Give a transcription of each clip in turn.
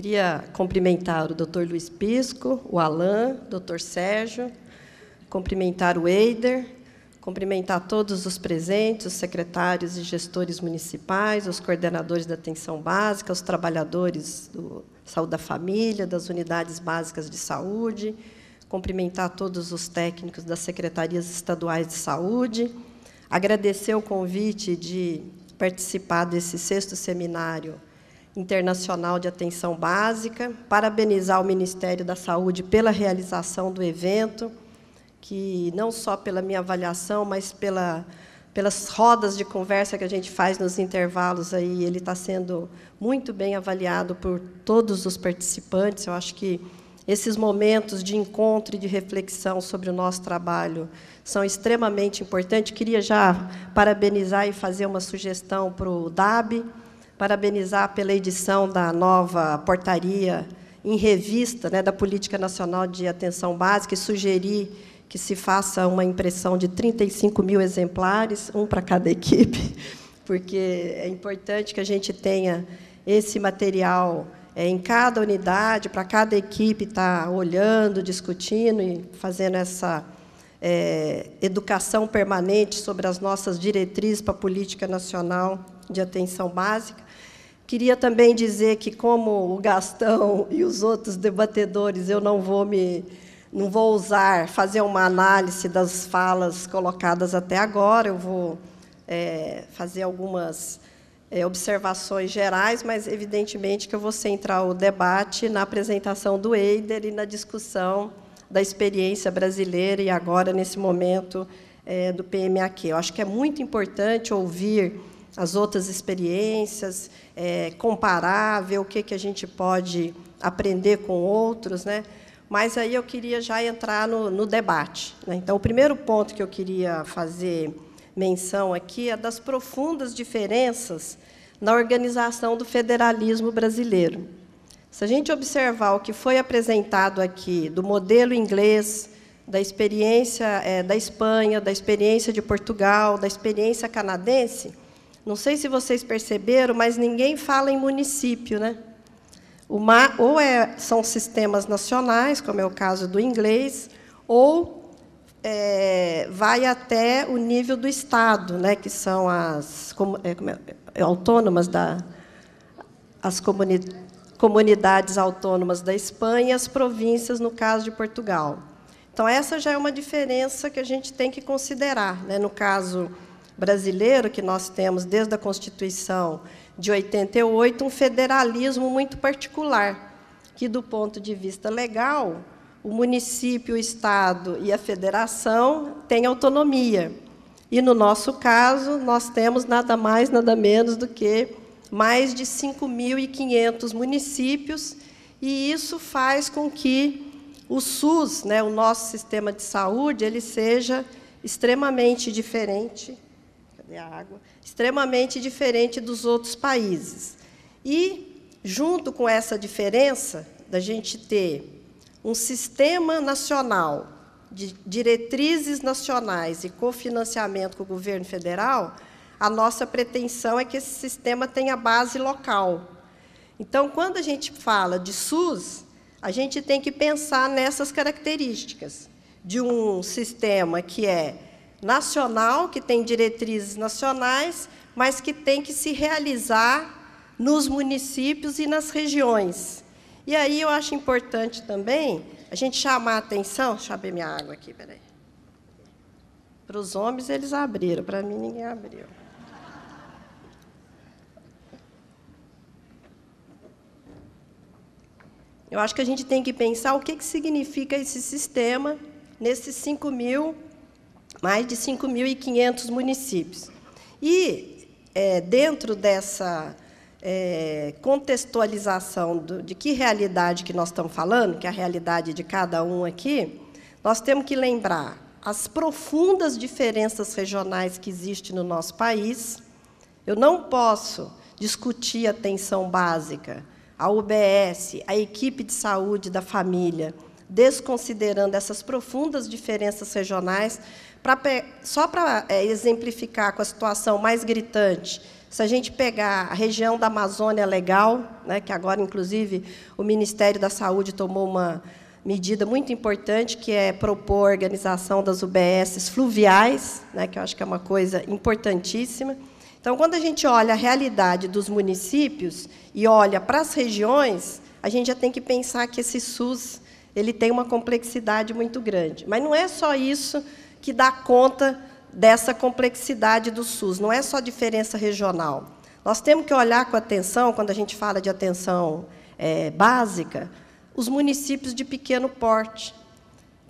queria cumprimentar o Dr. Luiz Pisco, o Alain, o Dr. Sérgio, cumprimentar o Eider, cumprimentar todos os presentes, os secretários e gestores municipais, os coordenadores da atenção básica, os trabalhadores do Saúde da Família, das unidades básicas de saúde, cumprimentar todos os técnicos das secretarias estaduais de saúde, agradecer o convite de participar desse 6º seminário internacional de atenção básica, parabenizar o Ministério da Saúde pela realização do evento, que não só pela minha avaliação, mas pelas rodas de conversa que a gente faz nos intervalos, aí, ele está sendo muito bem avaliado por todos os participantes. Eu acho que esses momentos de encontro e de reflexão sobre o nosso trabalho são extremamente importantes. Queria já parabenizar e fazer uma sugestão para o DAB, parabenizar pela edição da nova portaria em revista, né, da Política Nacional de Atenção Básica, e sugerir que se faça uma impressão de 35.000 exemplares, um para cada equipe, porque é importante que a gente tenha esse material em cada unidade, para cada equipe estar olhando, discutindo e fazendo essa educação permanente sobre as nossas diretrizes para a Política Nacional de Atenção Básica. Queria também dizer que, como o Gastão e os outros debatedores, eu não vou ousar fazer uma análise das falas colocadas até agora, eu vou fazer algumas observações gerais, mas, evidentemente, que eu vou centrar o debate na apresentação do Eider e na discussão da experiência brasileira e, agora, nesse momento, do PMAQ. Eu acho que é muito importante ouvir as outras experiências, comparar, ver o que a gente pode aprender com outros, né? Mas aí eu queria já entrar no debate, né? Então, o primeiro ponto que eu queria fazer menção aqui é das profundas diferenças na organização do federalismo brasileiro. Se a gente observar o que foi apresentado aqui do modelo inglês, da experiência da Espanha, da experiência de Portugal, da experiência canadense, não sei se vocês perceberam, mas ninguém fala em município, né? Ou são sistemas nacionais, como é o caso do inglês, ou vai até o nível do Estado, né, que são as autônomas, as comunidades autônomas da Espanha e as províncias, no caso de Portugal. Então, essa já é uma diferença que a gente tem que considerar, né? No caso brasileiro, que nós temos, desde a Constituição de 88, um federalismo muito particular, que, do ponto de vista legal, o município, o Estado e a federação têm autonomia. E, no nosso caso, nós temos nada mais, nada menos do que mais de 5.500 municípios, e isso faz com que o SUS, né, o nosso sistema de saúde, ele seja extremamente diferente. Cadê a água? Extremamente diferente dos outros países. E, junto com essa diferença, da gente ter um sistema nacional de diretrizes nacionais e cofinanciamento com o governo federal, a nossa pretensão é que esse sistema tenha base local. Então, quando a gente fala de SUS, a gente tem que pensar nessas características de um sistema que é nacional, que tem diretrizes nacionais, mas que tem que se realizar nos municípios e nas regiões. E aí eu acho importante também a gente chamar a atenção... Deixa eu abrir minha água aqui, peraí. Para os homens, eles abriram, para mim, ninguém abriu. Eu acho que a gente tem que pensar o que significa esse sistema nesses mais de 5.500 municípios. E, dentro dessa contextualização de que realidade que nós estamos falando, que é a realidade de cada um aqui, nós temos que lembrar as profundas diferenças regionais que existem no nosso país. Eu não posso discutir a atenção básica, a UBS, a equipe de saúde da família, desconsiderando essas profundas diferenças regionais, só para exemplificar com a situação mais gritante, Se a gente pegar a região da Amazônia Legal, né, que agora, inclusive, o Ministério da Saúde tomou uma medida muito importante, que é propor a organização das UBSs fluviais, né, que eu acho que é uma coisa importantíssima. Então, quando a gente olha a realidade dos municípios e olha para as regiões, a gente já tem que pensar que esse SUS ele tem uma complexidade muito grande. Mas não é só isso que dá conta dessa complexidade do SUS, não é só diferença regional. Nós temos que olhar com atenção, quando a gente fala de atenção básica, os municípios de pequeno porte,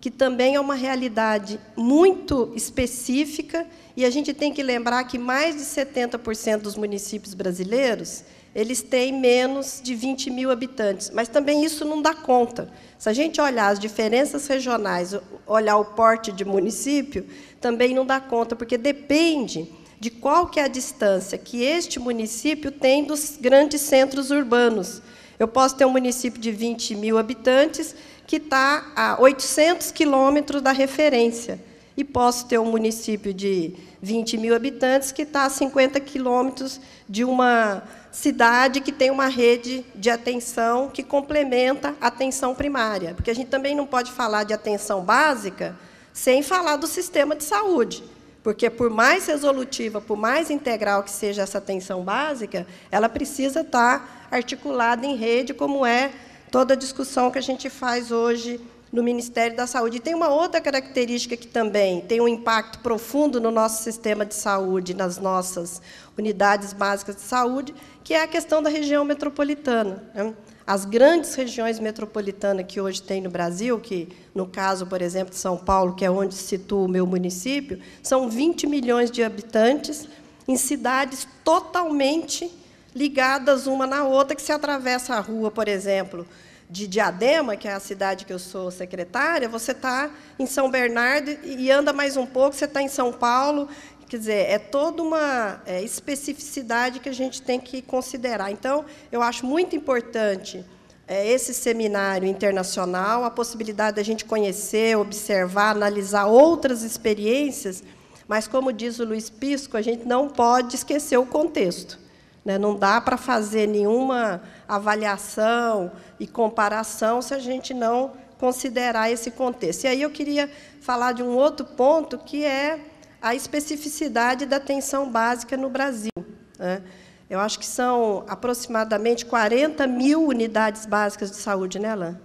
que também é uma realidade muito específica, e a gente tem que lembrar que mais de 70% dos municípios brasileiros eles têm menos de 20 mil habitantes, mas também isso não dá conta. Se a gente olhar as diferenças regionais, olhar o porte de município, também não dá conta, porque depende de qual que é a distância que este município tem dos grandes centros urbanos. Eu posso ter um município de 20 mil habitantes que está a 800 quilômetros da referência, e posso ter um município de 20 mil habitantes que está a 50 quilômetros de uma cidade que tem uma rede de atenção que complementa a atenção primária. Porque a gente também não pode falar de atenção básica sem falar do sistema de saúde. Porque, por mais resolutiva, por mais integral que seja essa atenção básica, ela precisa estar articulada em rede, como é toda a discussão que a gente faz hoje no Ministério da Saúde. E tem uma outra característica que também tem um impacto profundo no nosso sistema de saúde, nas nossas unidades básicas de saúde, que é a questão da região metropolitana, né? As grandes regiões metropolitanas que hoje tem no Brasil, que, no caso, por exemplo, de São Paulo, que é onde se situa o meu município, são 20 milhões de habitantes em cidades totalmente ligadas uma na outra, que se atravessa a rua, por exemplo, de Diadema, que é a cidade que eu sou secretária, você está em São Bernardo e anda mais um pouco, você está em São Paulo. Quer dizer, é toda uma especificidade que a gente tem que considerar. Então, eu acho muito importante esse seminário internacional, a possibilidade da gente conhecer, observar, analisar outras experiências, mas, como diz o Luiz Pisco, a gente não pode esquecer o contexto, né? Não dá para fazer nenhuma avaliação e comparação se a gente não considerar esse contexto. E aí eu queria falar de um outro ponto, que é a especificidade da atenção básica no Brasil, né? Eu acho que são aproximadamente 40 mil unidades básicas de saúde, né, Alain?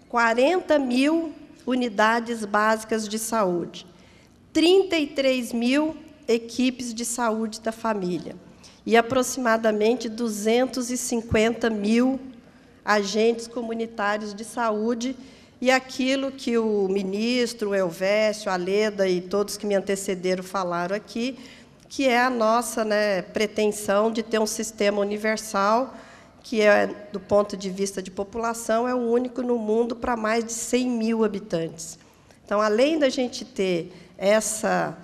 40 mil unidades básicas de saúde, 33 mil equipes de saúde da família e aproximadamente 250 mil agentes comunitários de saúde. E aquilo que o ministro, o Elvésio, a Leda e todos que me antecederam falaram aqui, que é a nossa, né, pretensão de ter um sistema universal, que, do ponto de vista de população, é o único no mundo para mais de 100 mil habitantes. Então, além da gente ter essa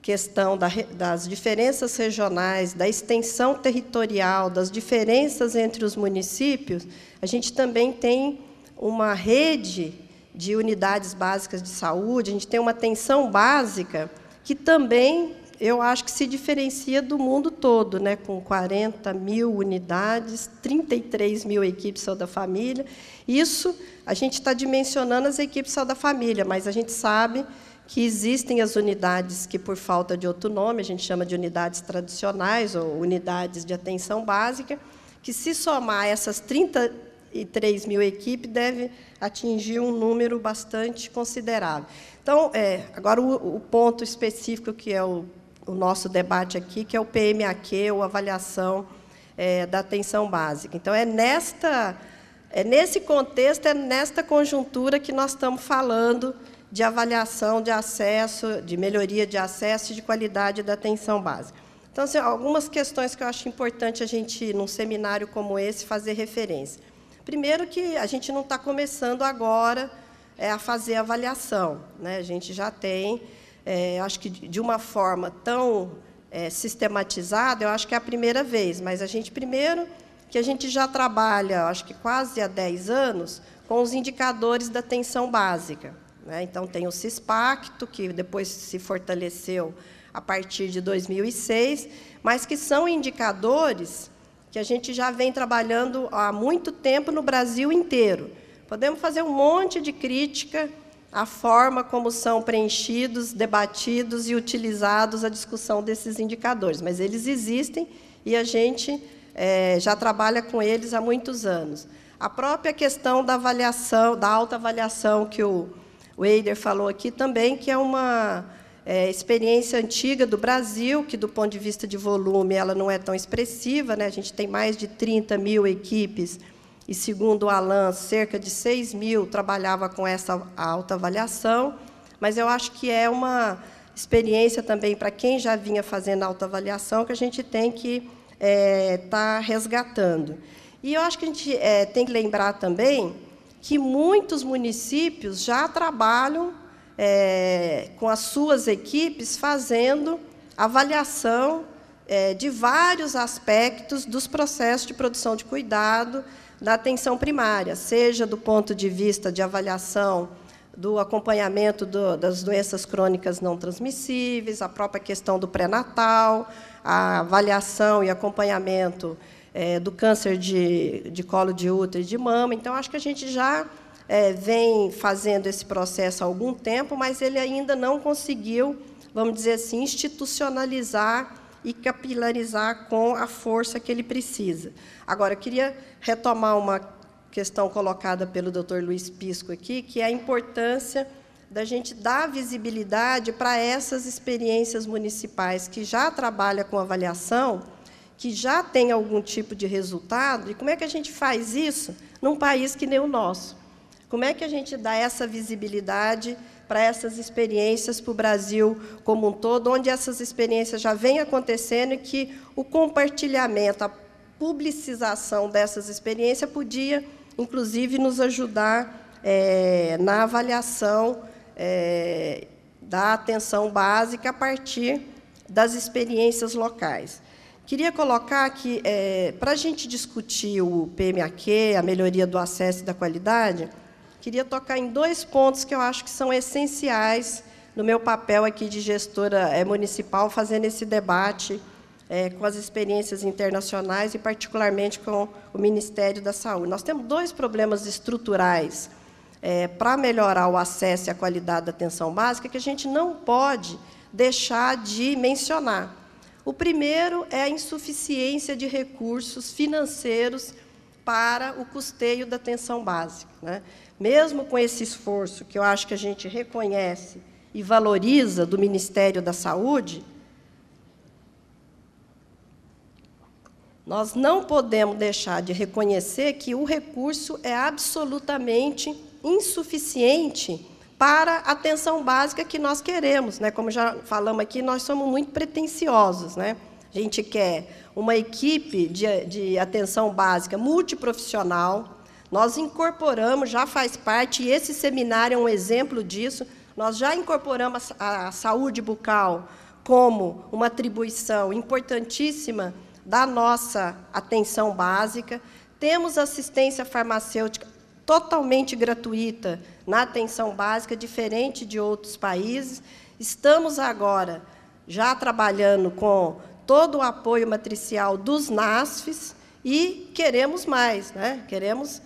questão das diferenças regionais, da extensão territorial, das diferenças entre os municípios, a gente também tem uma rede de unidades básicas de saúde, a gente tem uma atenção básica que também, eu acho que se diferencia do mundo todo, né, com 40 mil unidades, 33 mil equipes de saúde da família. Isso, a gente está dimensionando as equipes de saúde da família, mas a gente sabe que existem as unidades que, por falta de outro nome, a gente chama de unidades tradicionais ou unidades de atenção básica, que, se somar essas 33 mil equipes, deve atingir um número bastante considerável. Então, agora, o ponto específico que é o nosso debate aqui, que é o PMAQ, ou avaliação da atenção básica. Então, nesse contexto, é nesta conjuntura que nós estamos falando de avaliação de acesso, de melhoria de acesso e de qualidade da atenção básica. Então, assim, algumas questões que eu acho importante a gente, num seminário como esse, fazer referência. Primeiro, que a gente não está começando agora a fazer avaliação, né? A gente já tem, acho que de uma forma tão sistematizada, eu acho que é a primeira vez, mas a gente, primeiro, que a gente já trabalha, acho que quase há 10 anos, com os indicadores da atenção básica, né? Então, tem o CISPACTO, que depois se fortaleceu a partir de 2006, mas que são indicadores que a gente já vem trabalhando há muito tempo no Brasil inteiro. Podemos fazer um monte de crítica à forma como são preenchidos, debatidos e utilizados a discussão desses indicadores, mas eles existem e a gente já trabalha com eles há muitos anos. A própria questão da avaliação, da autoavaliação que o Eider falou aqui também, que é uma experiência antiga do Brasil, que, do ponto de vista de volume, ela não é tão expressiva, né? A gente tem mais de 30 mil equipes, e, segundo o Alan, cerca de 6 mil trabalhava com essa autoavaliação, mas eu acho que é uma experiência também para quem já vinha fazendo autoavaliação, que a gente tem que estar resgatando. E eu acho que a gente tem que lembrar também que muitos municípios já trabalham com as suas equipes fazendo avaliação de vários aspectos dos processos de produção de cuidado da atenção primária, seja do ponto de vista de avaliação do acompanhamento das doenças crônicas não transmissíveis, a própria questão do pré-natal, a avaliação e acompanhamento do câncer de colo de útero e de mama. Então, acho que a gente já vem fazendo esse processo há algum tempo, mas ele ainda não conseguiu, vamos dizer assim, institucionalizar e capilarizar com a força que ele precisa. Agora, eu queria retomar uma questão colocada pelo Dr. Luiz Pisco aqui, que é a importância da gente dar visibilidade para essas experiências municipais que já trabalham com avaliação, que já tem algum tipo de resultado, e como é que a gente faz isso num país que nem o nosso? Como é que a gente dá essa visibilidade para essas experiências para o Brasil como um todo, onde essas experiências já vêm acontecendo e que o compartilhamento, a publicização dessas experiências podia, inclusive, nos ajudar na avaliação da atenção básica a partir das experiências locais. Queria colocar que, para a gente discutir o PMAQ, a melhoria do acesso e da qualidade, queria tocar em 2 pontos que eu acho que são essenciais no meu papel aqui de gestora municipal, fazendo esse debate com as experiências internacionais e, particularmente, com o Ministério da Saúde. Nós temos 2 problemas estruturais para melhorar o acesso e a qualidade da atenção básica que a gente não pode deixar de mencionar. O primeiro é a insuficiência de recursos financeiros para o custeio da atenção básica, né? Mesmo com esse esforço, que eu acho que a gente reconhece e valoriza do Ministério da Saúde, nós não podemos deixar de reconhecer que o recurso é absolutamente insuficiente para a atenção básica que nós queremos, né? Como já falamos aqui, nós somos muito pretensiosos, né? A gente quer uma equipe de atenção básica multiprofissional. Nós incorporamos, já faz parte, e esse seminário é um exemplo disso, nós já incorporamos a saúde bucal como uma atribuição importantíssima da nossa atenção básica. Temos assistência farmacêutica totalmente gratuita na atenção básica, diferente de outros países. Estamos agora já trabalhando com todo o apoio matricial dos NASFs e queremos mais, né? Queremos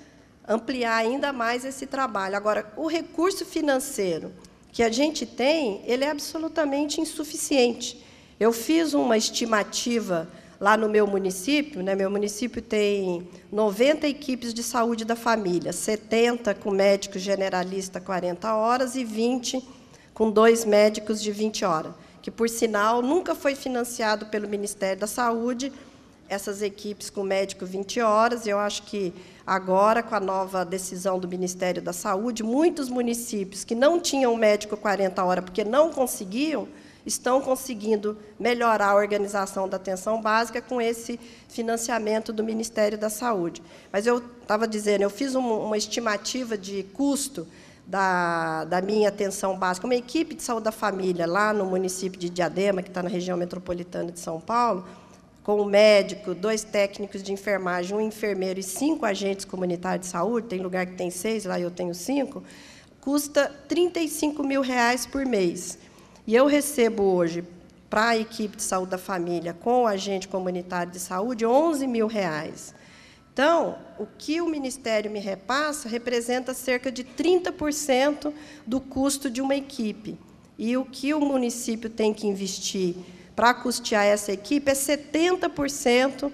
ampliar ainda mais esse trabalho. Agora, o recurso financeiro que a gente tem, ele é absolutamente insuficiente. Eu fiz uma estimativa lá no meu município, né? Meu município tem 90 equipes de saúde da família, 70 com médico generalista 40 horas e 20 com 2 médicos de 20 horas, que, por sinal, nunca foi financiado pelo Ministério da Saúde, essas equipes com médico 20 horas. Eu acho que, agora, com a nova decisão do Ministério da Saúde, muitos municípios que não tinham médico 40 horas porque não conseguiam, estão conseguindo melhorar a organização da atenção básica com esse financiamento do Ministério da Saúde. Mas eu estava dizendo, eu fiz uma estimativa de custo da minha atenção básica, uma equipe de saúde da família lá no município de Diadema, que está na região metropolitana de São Paulo, com um médico, 2 técnicos de enfermagem, 1 enfermeiro e 5 agentes comunitários de saúde, tem lugar que tem 6, lá eu tenho 5, custa R$ 35 mil por mês. E eu recebo hoje, para a equipe de saúde da família com o agente comunitário de saúde, R$11 mil. Então, o que o Ministério me repassa representa cerca de 30% do custo de uma equipe. E o que o município tem que investir para custear essa equipe é 70%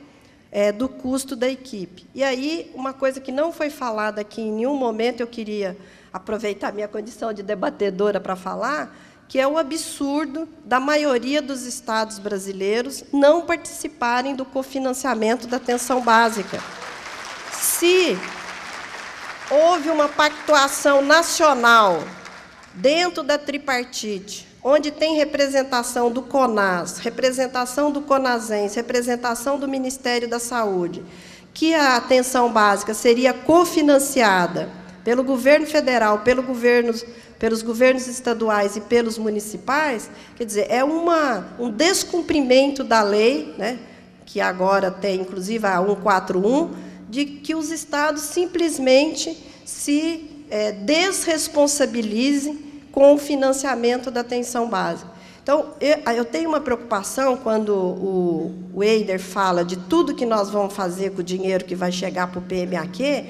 do custo da equipe. E aí, uma coisa que não foi falada aqui em nenhum momento, eu queria aproveitar minha condição de debatedora para falar, que é o absurdo da maioria dos estados brasileiros não participarem do cofinanciamento da atenção básica. Se houve uma pactuação nacional dentro da tripartite, onde tem representação do CONAS, representação do CONASENS, representação do Ministério da Saúde, que a atenção básica seria cofinanciada pelo governo federal, pelos governos estaduais e pelos municipais, quer dizer, é um descumprimento da lei, né, que agora tem, inclusive, a 141, de que os estados simplesmente se desresponsabilizem com o financiamento da atenção básica. Então, eu tenho uma preocupação quando o Eider fala de tudo que nós vamos fazer com o dinheiro que vai chegar para o PMAQ.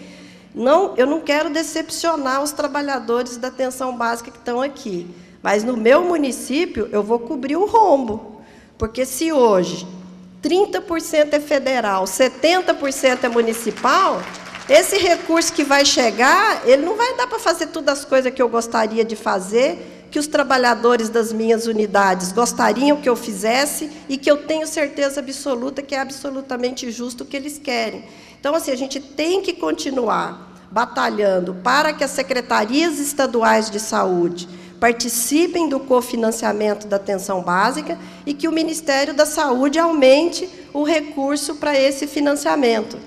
Eu não quero decepcionar os trabalhadores da atenção básica que estão aqui, mas, no meu município, eu vou cobrir o rombo, porque, se hoje 30% é federal, 70% é municipal, esse recurso que vai chegar, ele não vai dar para fazer todas as coisas que eu gostaria de fazer, que os trabalhadores das minhas unidades gostariam que eu fizesse e que eu tenho certeza absoluta que é absolutamente justo o que eles querem. Então, assim, a gente tem que continuar batalhando para que as secretarias estaduais de saúde participem do cofinanciamento da atenção básica e que o Ministério da Saúde aumente o recurso para esse financiamento.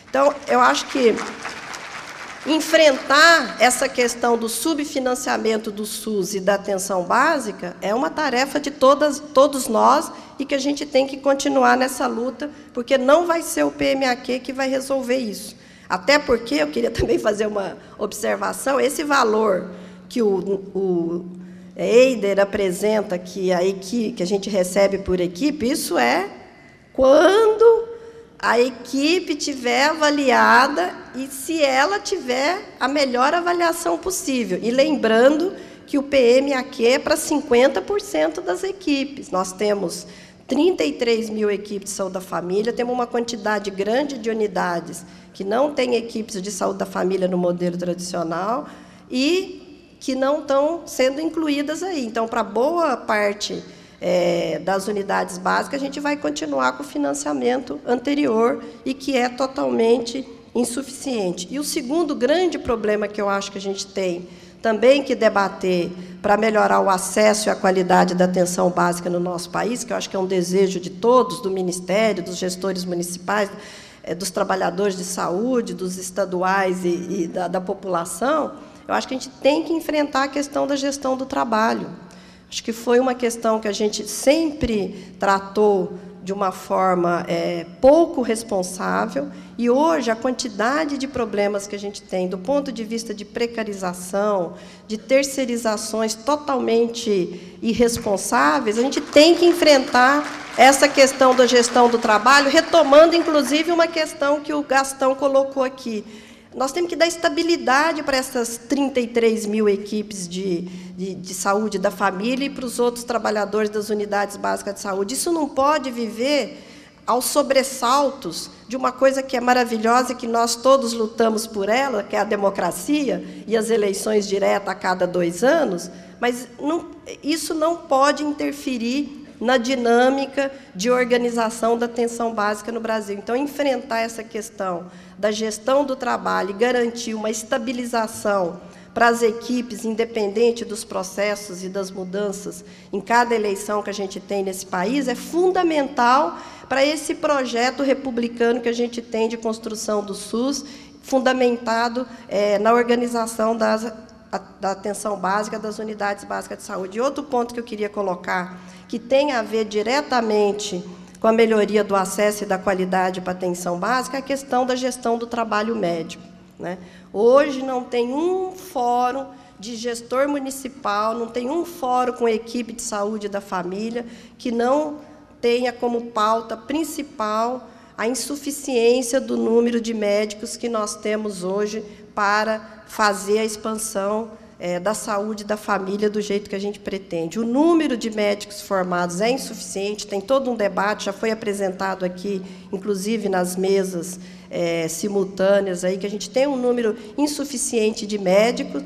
Então, eu acho que enfrentar essa questão do subfinanciamento do SUS e da atenção básica é uma tarefa de todos nós e que a gente tem que continuar nessa luta, porque não vai ser o PMAQ que vai resolver isso. Até porque, eu queria também fazer uma observação, esse valor que o Eider apresenta, que a gente recebe por equipe, isso é quando a equipe tiver avaliada e se ela tiver a melhor avaliação possível. E lembrando que o PMAQ é para 50% das equipes. Nós temos 33 mil equipes de saúde da família, temos uma quantidade grande de unidades que não têm equipes de saúde da família no modelo tradicional e que não estão sendo incluídas aí. Então, para boa parte das unidades básicas, a gente vai continuar com o financiamento anterior e que é totalmente insuficiente. E o segundo grande problema que eu acho que a gente tem também que debater para melhorar o acesso e a qualidade da atenção básica no nosso país, que eu acho que é um desejo de todos, do Ministério, dos gestores municipais, dos trabalhadores de saúde, dos estaduais e da população, eu acho que a gente tem que enfrentar a questão da gestão do trabalho. Acho que foi uma questão que a gente sempre tratou de uma forma pouco responsável, e hoje a quantidade de problemas que a gente tem, do ponto de vista de precarização, de terceirizações totalmente irresponsáveis, a gente tem que enfrentar essa questão da gestão do trabalho, retomando, inclusive, uma questão que o Gastão colocou aqui. Nós temos que dar estabilidade para essas 33 mil equipes de saúde da família e para os outros trabalhadores das unidades básicas de saúde. Isso não pode viver aos sobressaltos de uma coisa que é maravilhosa e que nós todos lutamos por ela, que é a democracia e as eleições diretas a cada 2 anos, mas isso não pode interferir na dinâmica de organização da atenção básica no Brasil. Então, enfrentar essa questão da gestão do trabalho e garantir uma estabilização para as equipes, independente dos processos e das mudanças em cada eleição que a gente tem nesse país, é fundamental para esse projeto republicano que a gente tem de construção do SUS, fundamentado na organização da atenção básica, das unidades básicas de saúde. E outro ponto que eu queria colocar, que tem a ver diretamente com a melhoria do acesso e da qualidade para a atenção básica, é a questão da gestão do trabalho médico, né? Hoje não tem um fórum de gestor municipal, não tem um fórum com equipe de saúde da família que não tenha como pauta principal a insuficiência do número de médicos que nós temos hoje para fazer a expansão da saúde da família do jeito que a gente pretende. O número de médicos formados é insuficiente, tem todo um debate, já foi apresentado aqui, inclusive nas mesas simultâneas, aí, que a gente tem um número insuficiente de médicos.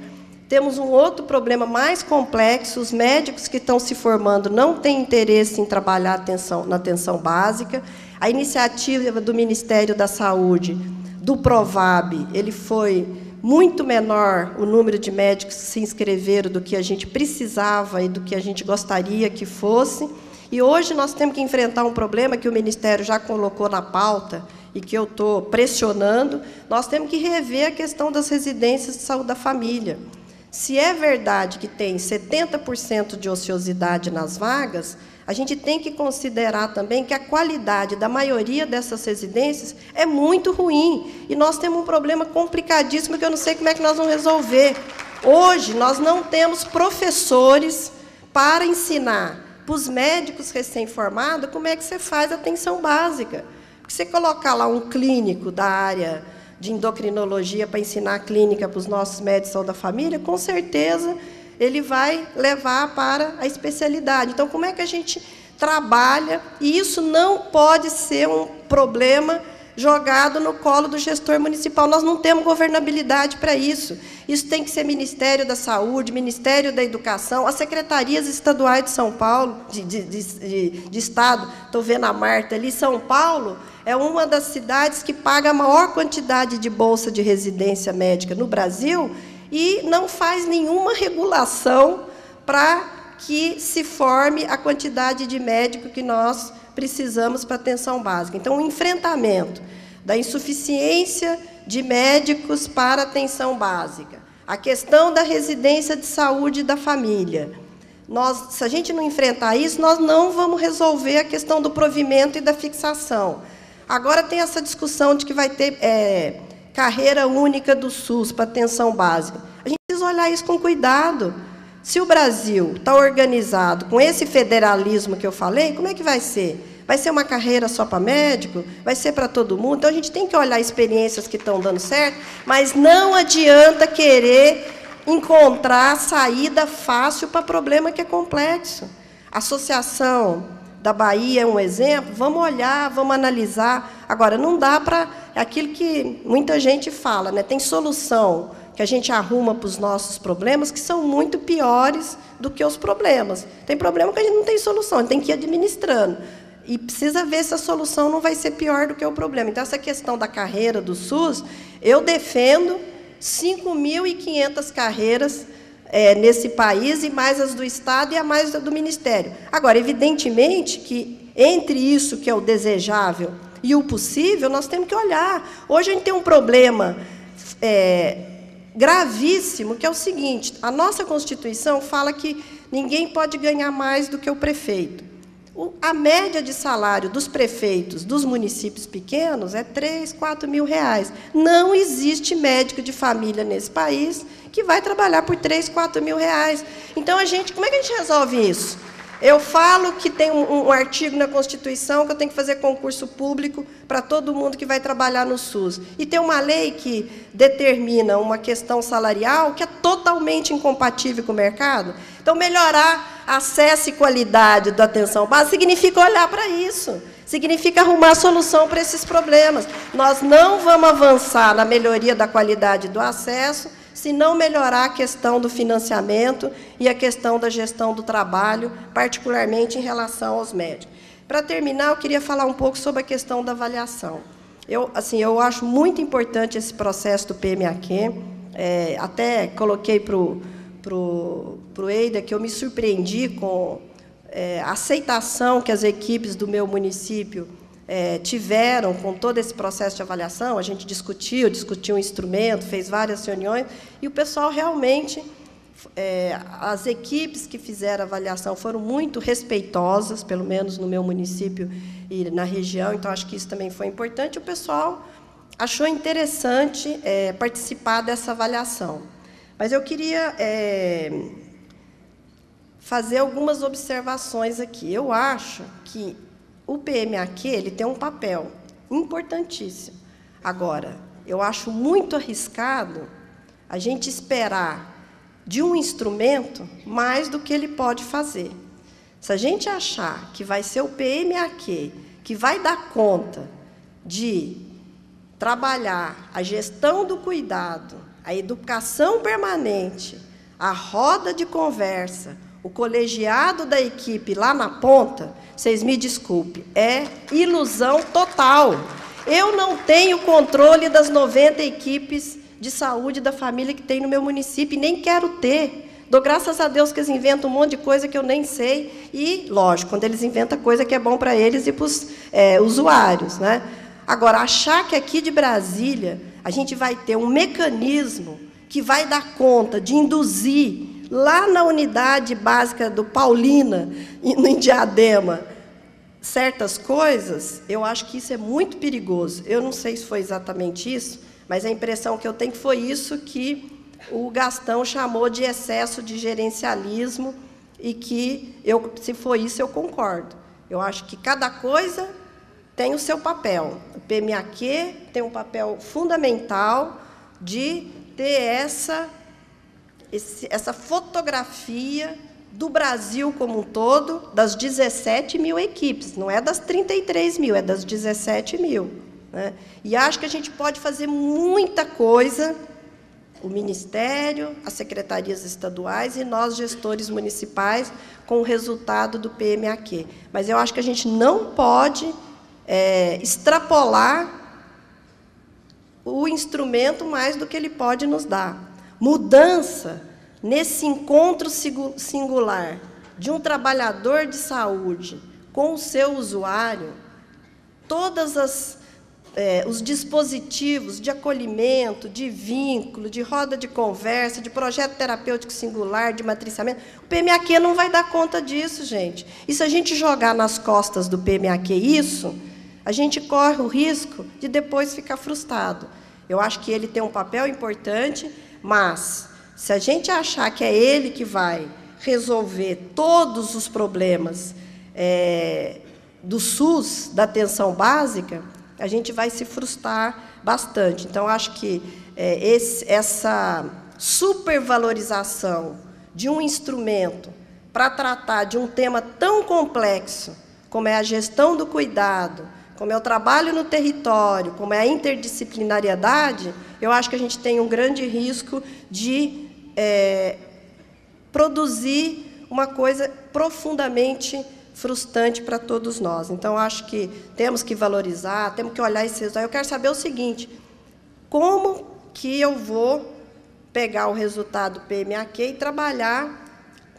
Temos um outro problema mais complexo: os médicos que estão se formando não têm interesse em trabalhar na atenção básica. A iniciativa do Ministério da Saúde, do Provab, ele foi muito menor o número de médicos que se inscreveram do que a gente precisava e do que a gente gostaria que fosse. E hoje nós temos que enfrentar um problema que o Ministério já colocou na pauta e que eu estou pressionando. Nós temos que rever a questão das residências de saúde da família. Se é verdade que tem 70% de ociosidade nas vagas, a gente tem que considerar também que a qualidade da maioria dessas residências é muito ruim. E nós temos um problema complicadíssimo que eu não sei como é que nós vamos resolver. Hoje, nós não temos professores para ensinar para os médicos recém-formados como é que você faz a atenção básica. Porque você colocar lá um clínico da área de endocrinologia para ensinar a clínica para os nossos médicos de saúde da família, com certeza ele vai levar para a especialidade. Então, como é que a gente trabalha? E isso não pode ser um problema jogado no colo do gestor municipal. Nós não temos governabilidade para isso. Isso tem que ser Ministério da Saúde, Ministério da Educação, as secretarias estaduais de São Paulo, de Estado. Estou vendo a Marta ali. São Paulo é uma das cidades que paga a maior quantidade de bolsa de residência médica no Brasil e não faz nenhuma regulação para que se forme a quantidade de médico que nós precisamos para a atenção básica. Então, o enfrentamento da insuficiência de médicos para a atenção básica, a questão da residência de saúde da família. Se a gente não enfrentar isso, nós não vamos resolver a questão do provimento e da fixação. Agora tem essa discussão de que vai ter carreira única do SUS para atenção básica. A gente precisa olhar isso com cuidado. Se o Brasil está organizado com esse federalismo que eu falei, como é que vai ser? Vai ser uma carreira só para médico? Vai ser para todo mundo? Então, a gente tem que olhar experiências que estão dando certo, mas não adianta querer encontrar saída fácil para problema que é complexo. A Associação da Bahia é um exemplo, vamos olhar, vamos analisar. Agora, não dá para... É aquilo que muita gente fala, né? Tem solução que a gente arruma para os nossos problemas que são muito piores do que os problemas. Tem problema que a gente não tem solução, a gente tem que ir administrando. E precisa ver se a solução não vai ser pior do que o problema. Então, essa questão da carreira do SUS, eu defendo 5.500 carreiras nesse país, e mais as do Estado e a mais do Ministério. Agora, evidentemente que entre isso que é o desejável e o possível, nós temos que olhar. Hoje a gente tem um problema gravíssimo, que é o seguinte: a nossa Constituição fala que ninguém pode ganhar mais do que o prefeito. A média de salário dos prefeitos dos municípios pequenos é 3, 4 mil reais. Não existe médico de família nesse país que vai trabalhar por 3, 4 mil reais. Então, como é que a gente resolve isso? Eu falo que tem um artigo na Constituição que eu tenho que fazer concurso público para todo mundo que vai trabalhar no SUS. E tem uma lei que determina uma questão salarial que é totalmente incompatível com o mercado. Então, melhorar acesso e qualidade da atenção básica significa olhar para isso, significa arrumar solução para esses problemas. Nós não vamos avançar na melhoria da qualidade do acesso se não melhorar a questão do financiamento e a questão da gestão do trabalho, particularmente em relação aos médicos. Para terminar, eu queria falar um pouco sobre a questão da avaliação. Eu acho muito importante esse processo do PMAQ, até coloquei para o Eider que eu me surpreendi com a aceitação que as equipes do meu município tiveram com todo esse processo de avaliação. A gente discutiu um instrumento, fez várias reuniões, e o pessoal realmente, as equipes que fizeram a avaliação foram muito respeitosas, pelo menos no meu município e na região, então acho que isso também foi importante. O pessoal achou interessante participar dessa avaliação. Mas eu queria fazer algumas observações aqui. Eu acho que o PMAQ ele tem um papel importantíssimo. Agora, eu acho muito arriscado a gente esperar de um instrumento mais do que ele pode fazer. Se a gente achar que vai ser o PMAQ que vai dar conta de trabalhar a gestão do cuidado, a educação permanente, a roda de conversa, o colegiado da equipe lá na ponta, vocês me desculpem, é ilusão total. Eu não tenho controle das 90 equipes de saúde da família que tem no meu município, e nem quero ter. Dou graças a Deus que eles inventam um monte de coisa que eu nem sei, e, lógico, quando eles inventam coisa que é bom para eles e para os usuários, né? Agora, achar que aqui de Brasília a gente vai ter um mecanismo que vai dar conta de induzir lá na unidade básica do Paulina, em Diadema, certas coisas, eu acho que isso é muito perigoso. Eu não sei se foi exatamente isso, mas a impressão que eu tenho que foi isso que o Gastão chamou de excesso de gerencialismo e que, se for isso, eu concordo. Eu acho que cada coisa tem o seu papel. O PMAQ tem um papel fundamental de ter essa fotografia do Brasil como um todo, das 17 mil equipes, não é das 33 mil, é das 17 mil. Né? E acho que a gente pode fazer muita coisa, o Ministério, as secretarias estaduais e nós, gestores municipais, com o resultado do PMAQ. Mas eu acho que a gente não pode extrapolar o instrumento mais do que ele pode nos dar. Mudança nesse encontro singular de um trabalhador de saúde com o seu usuário, todas os dispositivos de acolhimento, de vínculo, de roda de conversa, de projeto terapêutico singular, de matriciamento, o PMAQ não vai dar conta disso, gente. E se a gente jogar nas costas do PMAQ isso, a gente corre o risco de depois ficar frustrado. Eu acho que ele tem um papel importante, mas se a gente achar que é ele que vai resolver todos os problemas do SUS, da atenção básica, a gente vai se frustrar bastante. Então, acho que essa supervalorização de um instrumento para tratar de um tema tão complexo, como é a gestão do cuidado, como é o trabalho no território, como é a interdisciplinariedade, eu acho que a gente tem um grande risco de produzir uma coisa profundamente frustrante para todos nós. Então, acho que temos que valorizar, temos que olhar esse resultado. Eu quero saber o seguinte, como que eu vou pegar o resultado do PMAQ e trabalhar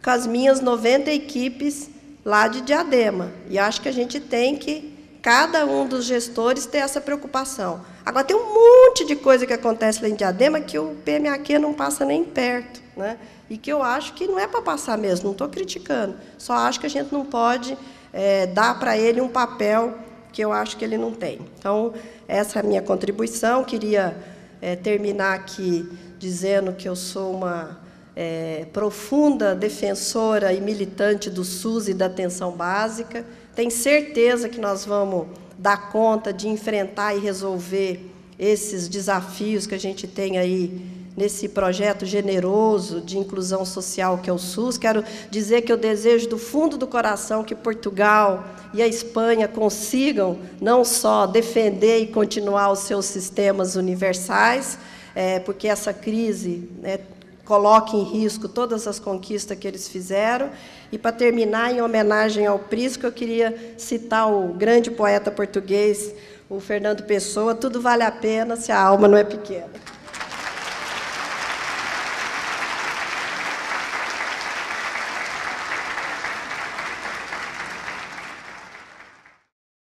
com as minhas 90 equipes lá de Diadema? E acho que a gente tem que, cada um dos gestores, ter essa preocupação. Agora, tem um monte de coisa que acontece lá em Diadema que o PMAQ não passa nem perto, né? E que eu acho que não é para passar mesmo, não estou criticando, só acho que a gente não pode dar para ele um papel que eu acho que ele não tem. Então, essa é a minha contribuição. Queria terminar aqui dizendo que eu sou uma profunda defensora e militante do SUS e da atenção básica. Tenho certeza que nós vamos dar conta de enfrentar e resolver esses desafios que a gente tem aí nesse projeto generoso de inclusão social que é o SUS. Quero dizer que eu desejo do fundo do coração que Portugal e a Espanha consigam não só defender e continuar os seus sistemas universais, porque essa crise coloca em risco todas as conquistas que eles fizeram. E, para terminar, em homenagem ao Prisco, eu queria citar o grande poeta português, o Fernando Pessoa: tudo vale a pena se a alma não é pequena.